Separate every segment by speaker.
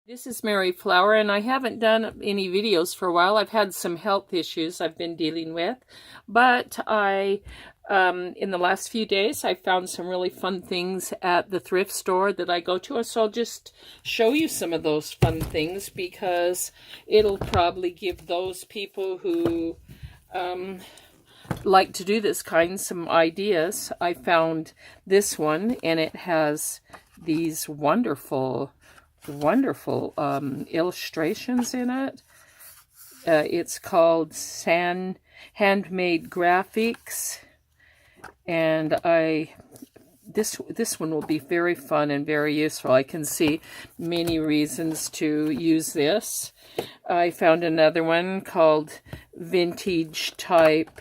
Speaker 1: This is Mary Flower, and I haven't done any videos for a while. I've had some health issues I've been dealing with, but in the last few days, I found some really fun things at the thrift store that I go to. So I'll just show you some of those fun things because it'll probably give those people who like to do this kind some ideas. I found this one, and it has these wonderful illustrations in it. It's called Handmade Graphics, and this one will be very fun and very useful. I can see many reasons to use this. I found another one called Vintage Type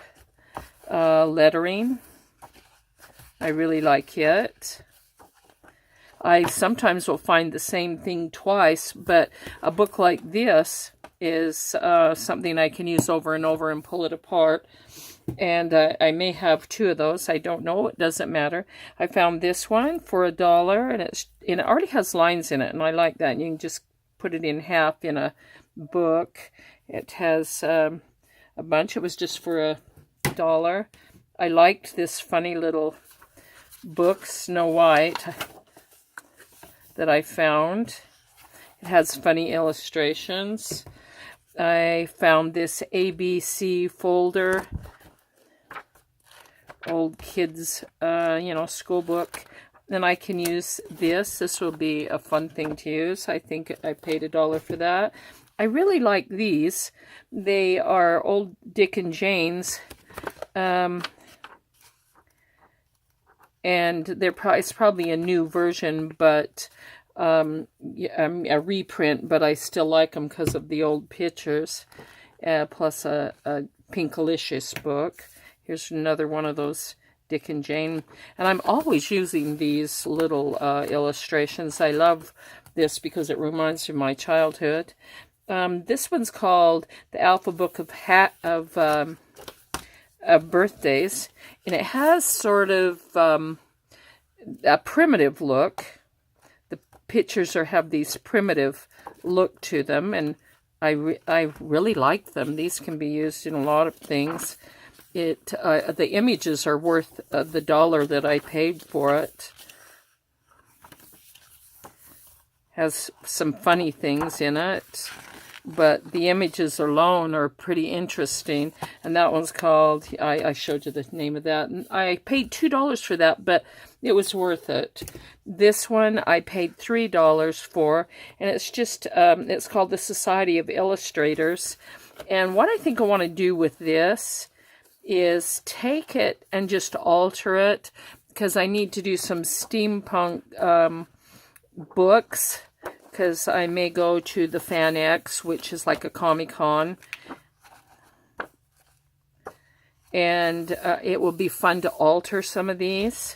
Speaker 1: Lettering. I really like it. I sometimes will find the same thing twice, but a book like this is something I can use over and over and pull it apart. And I may have two of those. I don't know. It doesn't matter. I found this one for $1, and it already has lines in it, and I like that. And you can just put it in half in a book. It has a bunch. It was just for $1. I liked this funny little book, Snow White, that I found. It has funny illustrations. I found this ABC folder, old kids, school book. Then I can use this. This will be a fun thing to use. I think I paid $1 for that. I really like these. They are old Dick and Jane's. And it's probably a new version, but a reprint, but I still like them because of the old pictures, plus a Pinkalicious book. Here's another one of those Dick and Jane, and I'm always using these little illustrations. I love this because it reminds me of my childhood. This one's called The Alpha Book of Birthdays, and it has sort of a primitive look. The pictures have these primitive look to them, and I really like them. These can be used in a lot of things. The images are worth the $1 that I paid for it. Has some funny things in it, but the images alone are pretty interesting. And that one's called, I showed you the name of that, and I paid $2 for that, but it was worth it. This one I paid $3 for, and it's just, it's called the Society of Illustrators. And what I think I want to do with this is take it and just alter it, because I need to do some steampunk books, because I may go to the Fan X, which is like a Comic-Con, and it will be fun to alter some of these.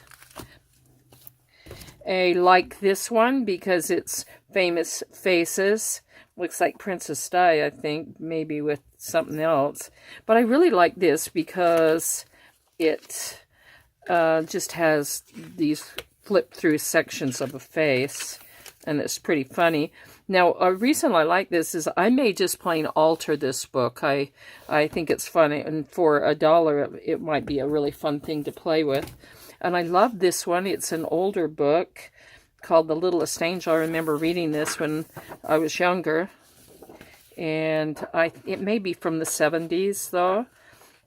Speaker 1: I like this one because it's famous faces. Looks like Princess Di, I think, maybe with something else. But I really like this because it just has these flip-through sections of a face, and it's pretty funny. Now, a reason I like this is I may just plain alter this book. I think it's funny, and for $1, it might be a really fun thing to play with. And I love this one. It's an older book called The Littlest Angel. I remember reading this when I was younger, and it may be from the 70s, though.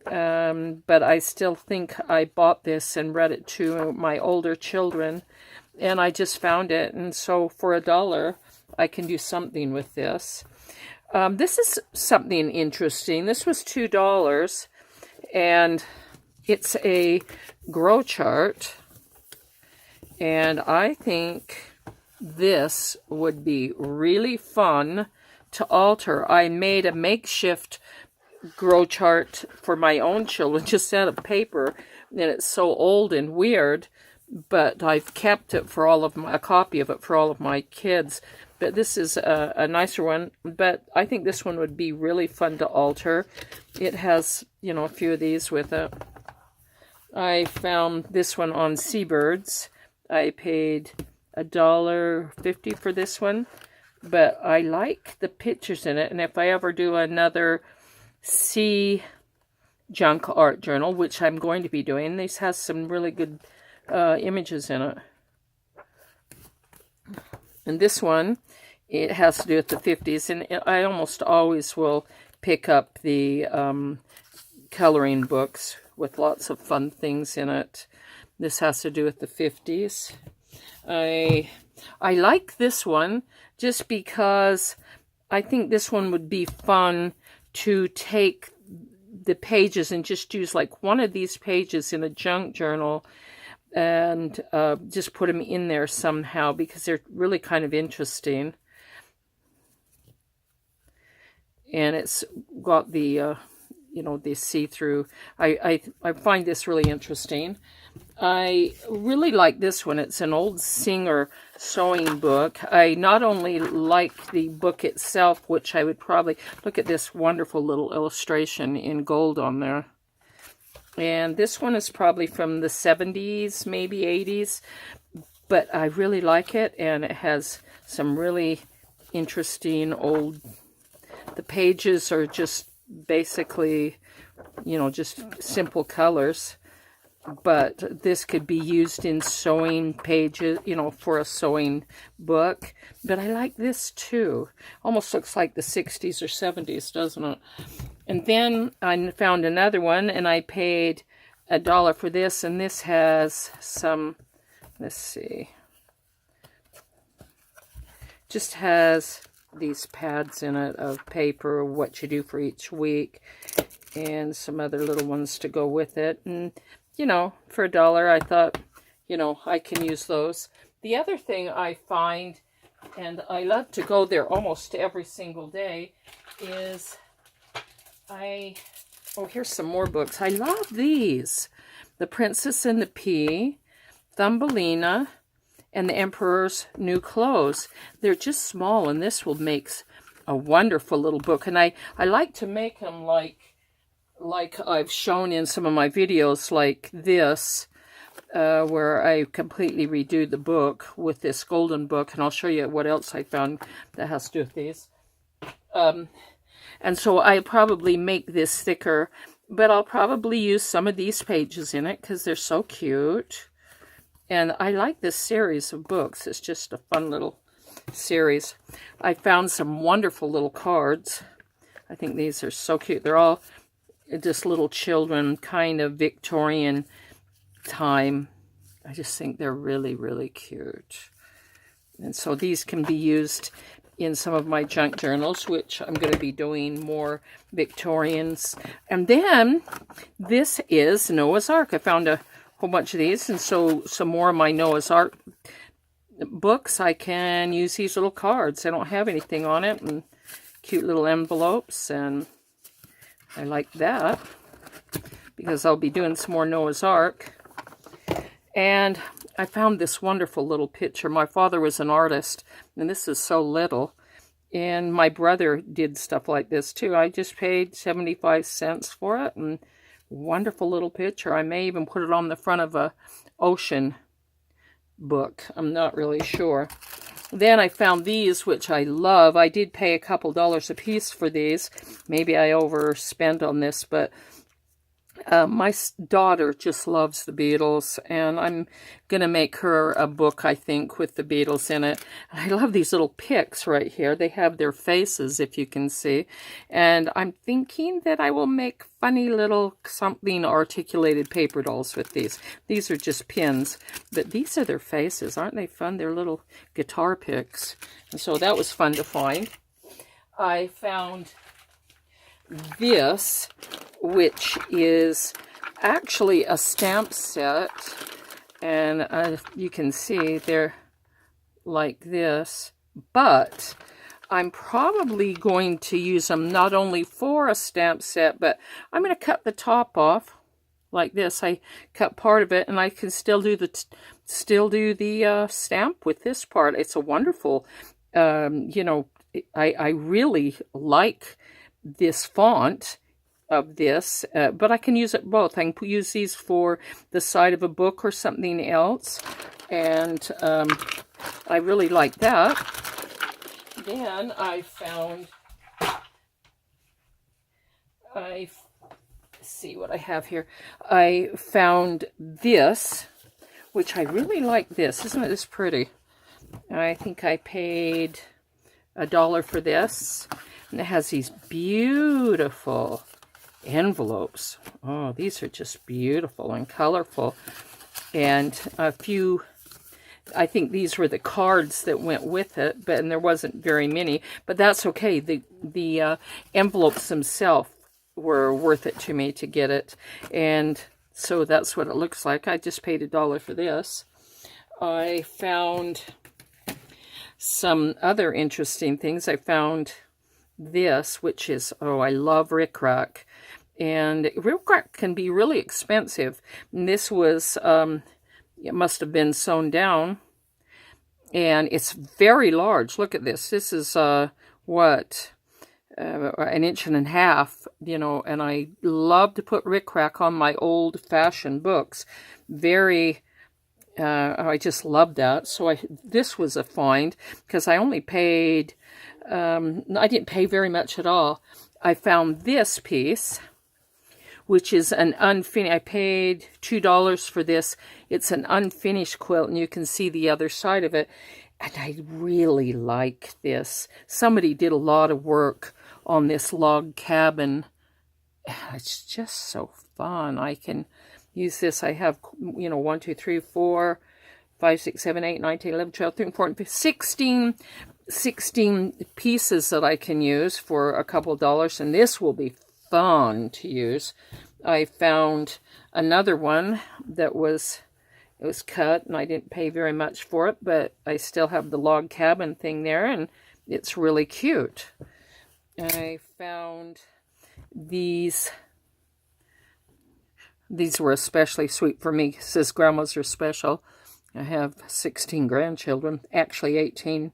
Speaker 1: But I still think I bought this and read it to my older children, and I just found it, and so for $1, I can do something with this. This is something interesting. This was $2, and it's a grow chart, and I think this would be really fun to alter. I made a makeshift grow chart for my own children, just out of paper, and it's so old and weird, but I've kept it for a copy of it for all of my kids. But this is a nicer one, but I think this one would be really fun to alter. It has, a few of these with it. I found this one on Seabirds. I paid $1.50 for this one. but I like the pictures in it. And if I ever do another C junk art journal, which I'm going to be doing, this has some really good images in it. And this one, it has to do with the 50s, and I almost always will pick up the coloring books with lots of fun things in it. This has to do with the 50s. I like this one just because I think this one would be fun to take the pages and just use like one of these pages in a junk journal and just put them in there somehow, because they're really kind of interesting. And it's got the you know, the see-through. I find this really interesting. I really like this one. It's an old Singer sewing book. I not only like the book itself, which I would probably look at this wonderful little illustration in gold on there. And this one is probably from the 70s, maybe 80s, but I really like it, and it has some really interesting old, the pages are just basically, you know, just simple colors, but this could be used in sewing pages, you know, for a sewing book. But I like this too. Almost looks like the 60s or 70s, doesn't it? And then I found another one, and I paid $1 for this, and this has some, let's see, just has these pads in it of paper, what you do for each week, and some other little ones to go with it. And, you know, for $1, I thought, you know, I can use those. The other thing I find, and I love to go there almost every single day, is oh, here's some more books. I love these. The Princess and the Pea, Thumbelina, and the Emperor's New Clothes. They're just small, and this will make a wonderful little book. And I like to make them like I've shown in some of my videos, like this, where I completely redo the book with this golden book. And I'll show you what else I found that has to do with these. And so I probably make this thicker, but I'll probably use some of these pages in it because they're so cute. And I like this series of books. It's just a fun little series. I found some wonderful little cards. I think these are so cute. They're all just little children, kind of Victorian time. I just think they're really, really cute. And so these can be used in some of my junk journals, which I'm going to be doing more Victorians. And then this is Noah's Ark. I found a whole bunch of these, and so some more of my Noah's Ark books, I can use these little cards. I don't have anything on it, and cute little envelopes, and I like that because I'll be doing some more Noah's Ark. And I found this wonderful little picture. My father was an artist, and this is so little. And my brother did stuff like this too. I just paid 75 cents for it, and wonderful little picture. I may even put it on the front of a ocean book. I'm not really sure. Then I found these, which I love. I did pay a couple dollars a piece for these. Maybe I overspent on this, but my daughter just loves the Beatles, and I'm going to make her a book, I think, with the Beatles in it. And I love these little pics right here. They have their faces, if you can see. And I'm thinking that I will make funny little something articulated paper dolls with these. These are just pins, but these are their faces. Aren't they fun? They're little guitar picks. And so that was fun to find. I found this, which is actually a stamp set, and you can see they're like this, but I'm probably going to use them not only for a stamp set, but I'm going to cut the top off like this. I cut part of it, and I can still do the stamp with this part. It's a wonderful, you know, I really like this font of this, but I can use it both. I can use these for the side of a book or something else, and I really like that. then I found, see what I have here. I found this, which I really like this. Isn't this pretty? I think I paid $1 for this. And it has these beautiful envelopes. Oh, these are just beautiful and colorful. And a few, I think these were the cards that went with it, and there wasn't very many, but that's okay. The envelopes themselves were worth it to me to get it. And so that's what it looks like. I just paid $1 for this. I found some other interesting things. I found this, which is, oh, I love rickrack. And rickrack can be really expensive. And this was, it must have been sewn down. And it's very large. Look at this. This is, what, an inch and a half, you know, and I love to put rickrack on my old-fashioned books. Very, I just love that. So this was a find, because I only paid, I didn't pay very much at all. I found this piece, which is an unfinished. I paid $2 for this. It's an unfinished quilt, and you can see the other side of it. And I really like this. Somebody did a lot of work on this log cabin. It's just so fun. I can use this. I have, you know, 1, 2, 3, 4, 5, 6, 7, 8, 9, 10, 11, 12, 13, 14, 15, 16 pieces that I can use for a couple of dollars. And this will be fun to use. I found another one that was, it was cut, and I didn't pay very much for it, but I still have the log cabin thing there, and it's really cute. I found these. These were especially sweet for me. It says grandmas are special. I have 16 grandchildren, actually 18.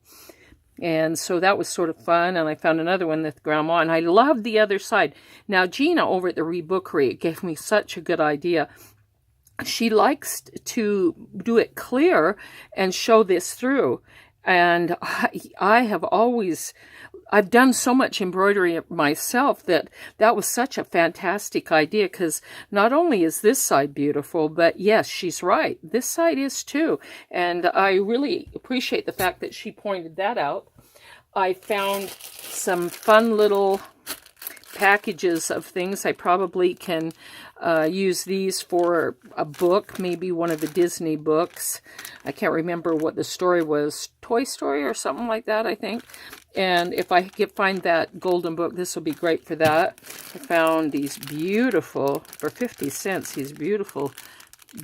Speaker 1: And so that was sort of fun. And I found another one with grandma. And I loved the other side. Now, Gina over at the Rebookery gave me such a good idea. She likes to do it clear and show this through. And I have always, I've done so much embroidery myself that was such a fantastic idea, because not only is this side beautiful, but yes, she's right. This side is too. And I really appreciate the fact that she pointed that out. I found some fun little packages of things. I probably can use these for a book, maybe one of the Disney books. I can't remember what the story was, Toy Story or something like that, I think. And if I find that golden book, this will be great for that. I found these beautiful, for 50 cents, these beautiful,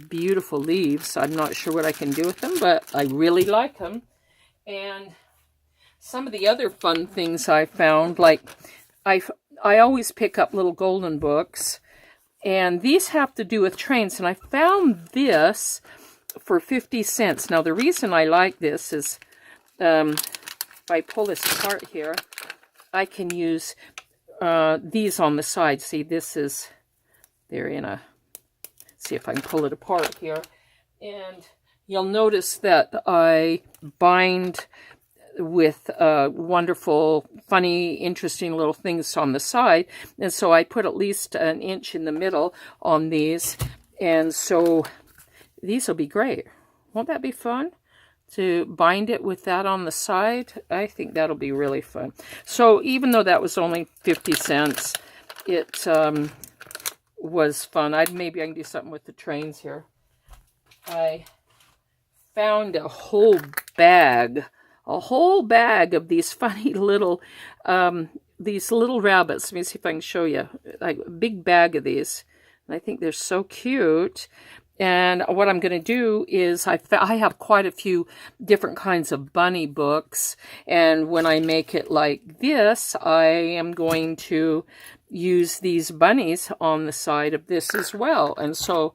Speaker 1: beautiful leaves. I'm not sure what I can do with them, but I really like them. And some of the other fun things I found, like I always pick up little golden books, and these have to do with trains, and I found this for 50 cents. Now, the reason I like this is, if I pull this apart here, I can use these on the side. See, this is, they're in a, see if I can pull it apart here, and you'll notice that I bind with wonderful, funny, interesting little things on the side. And so I put at least an inch in the middle on these. And so these will be great. Won't that be fun? To bind it with that on the side? I think that'll be really fun. So even though that was only 50 cents, it was fun. Maybe I can do something with the trains here. I found a whole bag of these funny little, these little rabbits. Let me see if I can show you. Like a big bag of these. And I think they're so cute. And what I'm going to do is, I have quite a few different kinds of bunny books. And when I make it like this, I am going to use these bunnies on the side of this as well. And so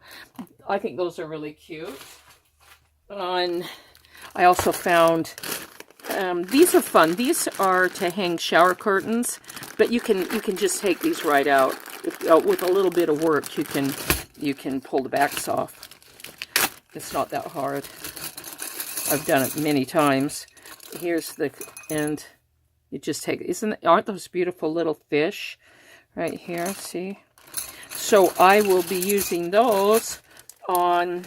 Speaker 1: I think those are really cute. And I also found, these are fun. These are to hang shower curtains, but you can just take these right out. With a little bit of work, you can pull the backs off. It's not that hard. I've done it many times. Here's the end. You just take, aren't those beautiful little fish right here? See? So I will be using those on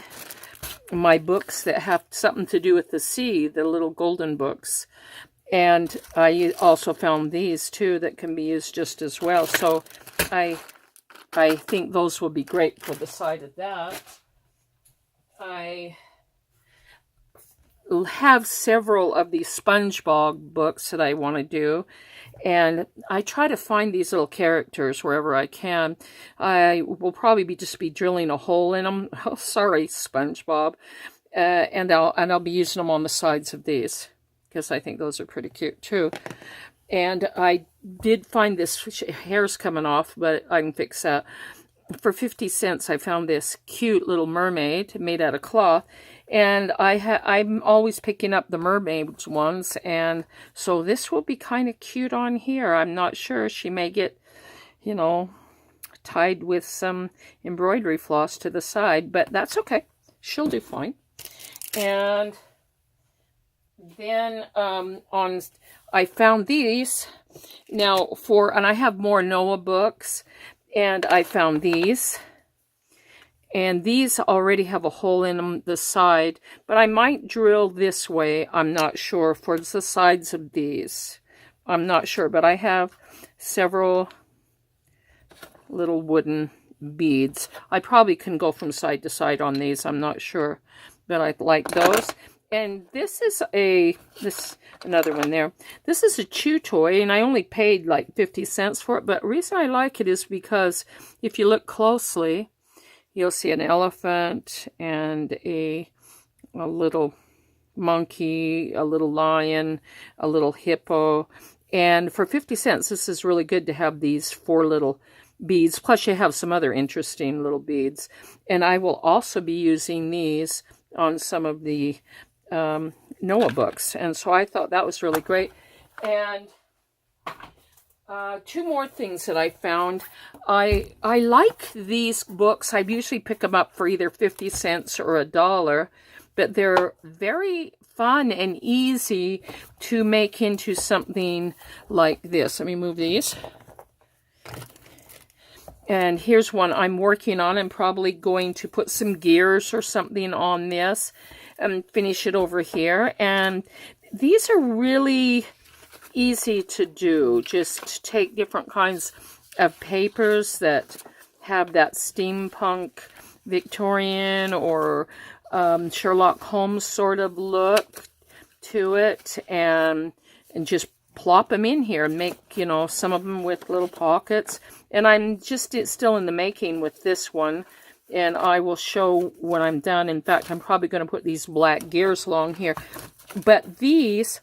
Speaker 1: my books that have something to do with the sea, the little golden books. And I also found these too that can be used just as well. So I think those will be great for the side of that. I have several of these SpongeBob books that I want to do, and I try to find these little characters wherever I can. I will probably just be drilling a hole in them. Oh, sorry, SpongeBob. And I'll be using them on the sides of these, because I think those are pretty cute too. And I did find this, hair's coming off, but I can fix that. For 50 cents, I found this cute little mermaid made out of cloth. And I'm always picking up the mermaid ones. And so this will be kind of cute on here. I'm not sure. She may get, you know, tied with some embroidery floss to the side. But that's okay. She'll do fine. And then I found these. Now and I have more Noah books. And I found these. And these already have a hole in them, the side. But I might drill this way. I'm not sure. For the sides of these. I'm not sure. But I have several little wooden beads. I probably can go from side to side on these. I'm not sure. But I like those. And this is another one there. This is a chew toy, and I only paid like 50 cents for it. But the reason I like it is because if you look closely, you'll see an elephant and a little monkey, a little lion, a little hippo. And for 50 cents, this is really good to have these 4 little beads. Plus, you have some other interesting little beads. And I will also be using these on some of the Noah books, and so I thought that was really great. And 2 more things that I found. I like these books. I usually pick them up for either 50 cents or $1, but they're very fun and easy to make into something like this. Let me move these. And here's one I'm working on. I'm probably going to put some gears or something on this and finish it over here. And these are really easy to do. Just take different kinds of papers that have that steampunk Victorian or Sherlock Holmes sort of look to it, and just plop them in here and make, you know, some of them with little pockets. And I'm just still in the making with this one. And I will show when I'm done. In fact, I'm probably going to put these black gears along here. But these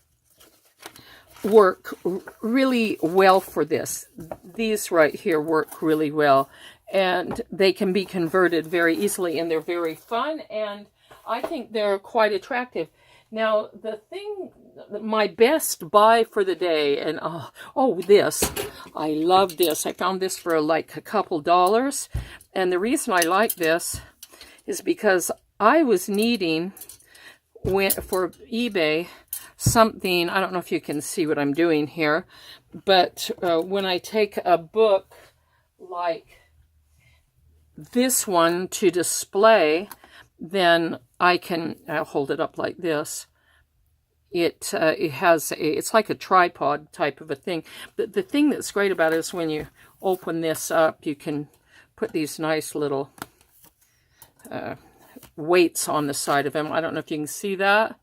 Speaker 1: work really well for this. These right here work really well. And they can be converted very easily. And they're very fun. And I think they're quite attractive. Now, the thing, my best buy for the day, and this, I love this. I found this for like a couple dollars. And the reason I like this is because I was needing, for eBay, something, I don't know if you can see what I'm doing here, but when I take a book like this one to display, then I can hold it up like this. It has it's like a tripod type of a thing. The thing that's great about it is when you open this up, you can put these nice little weights on the side of them. I don't know if you can see that.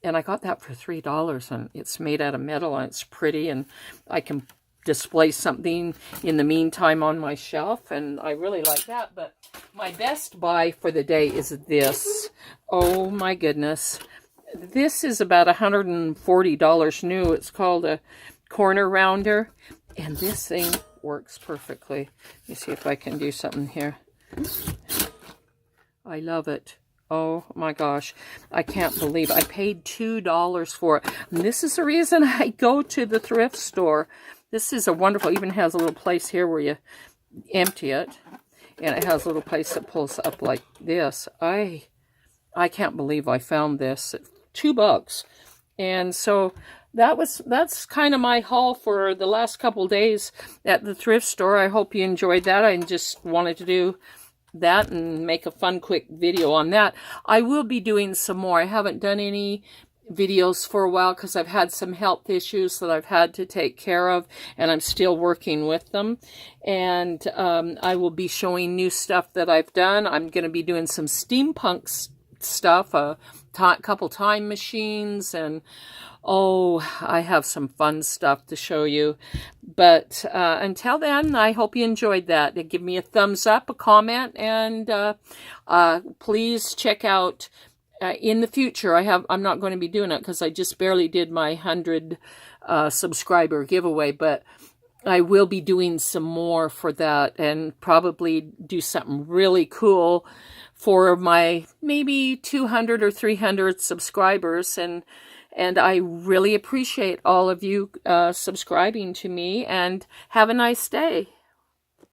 Speaker 1: And I got that for $3, and it's made out of metal, and it's pretty, and I can display something in the meantime on my shelf, and I really like that. But my best buy for the day is this. Oh my goodness. This is about $140 new. It's called a corner rounder, and this thing works perfectly. Let me see if I can do something here. I love it. Oh my gosh, I can't believe it. I paid $2 for it. And this is the reason I go to the thrift store. This is a wonderful, even has a little place here where you empty it. And it has a little place that pulls up like this. I can't believe I found this at $2. And so that's kind of my haul for the last couple days at the thrift store. I hope you enjoyed that. I just wanted to do that and make a fun quick video on that. I will be doing some more. I haven't done any videos for a while because I've had some health issues that I've had to take care of, and I'm still working with them. And I will be showing new stuff that I've done. I'm going to be doing some steampunk stuff, a couple time machines, and oh, I have some fun stuff to show you. But until then, I hope you enjoyed that. Give me a thumbs up, a comment, and please check out in the future. I'm not going to be doing it because I just barely did my 100 subscriber giveaway, but I will be doing some more for that and probably do something really cool for my maybe 200 or 300 subscribers. And I really appreciate all of you subscribing to me, and have a nice day.